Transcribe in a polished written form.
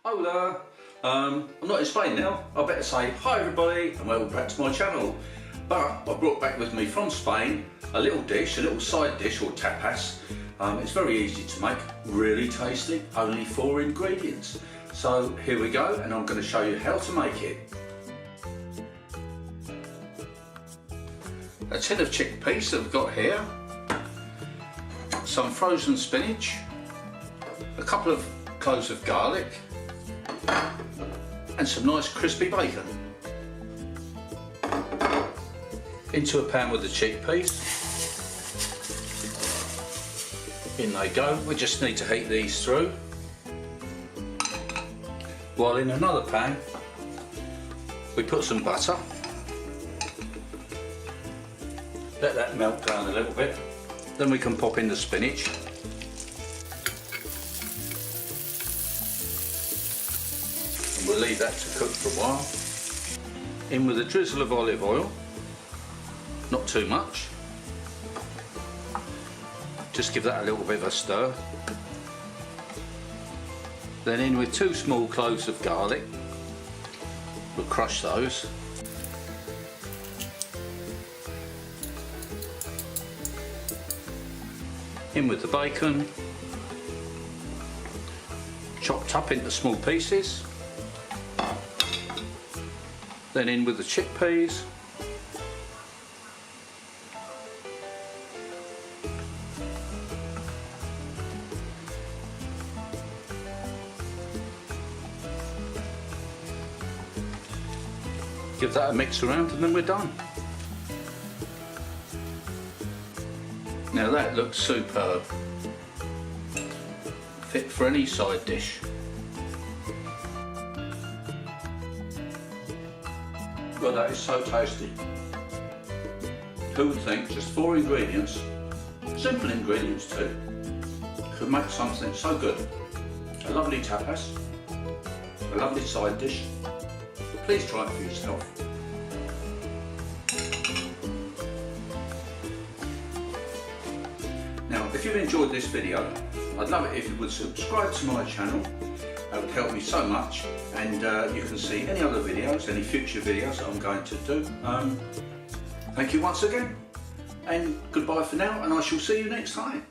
Hola! I'm not in Spain now. I better say hi everybody and welcome back to my channel. But I brought back with me from Spain a little dish, a little side dish or tapas. It's very easy to make, really tasty, only 4 ingredients. So here we go, and I'm going to show you how to make it. A tin of chickpeas that I've got here, some frozen spinach, a couple of cloves of garlic, and some nice crispy bacon. Into a pan with the chickpeas. In they go. We just need to heat these through. While in another pan we put some butter. Let that melt down a little bit. Then we can pop in the spinach. And we'll leave that to cook for a while. In with a drizzle of olive oil. Not too much. Just give that a little bit of a stir. Then in with 2 small cloves of garlic. We'll crush those. In with the bacon, chopped up into small pieces. Then in with the chickpeas. Give that a mix around and then we're done. Now that looks superb. Fit for any side dish. God, that is so tasty. Who would think just 4 ingredients, simple ingredients too, could make something so good? A lovely tapas, a lovely side dish. Please try it for yourself. Now, if you've enjoyed this video, I'd love it if you would subscribe to my channel. That would help me so much, and you can see any other videos, any future videos that I'm going to do. Thank you once again, and goodbye for now, and I shall see you next time.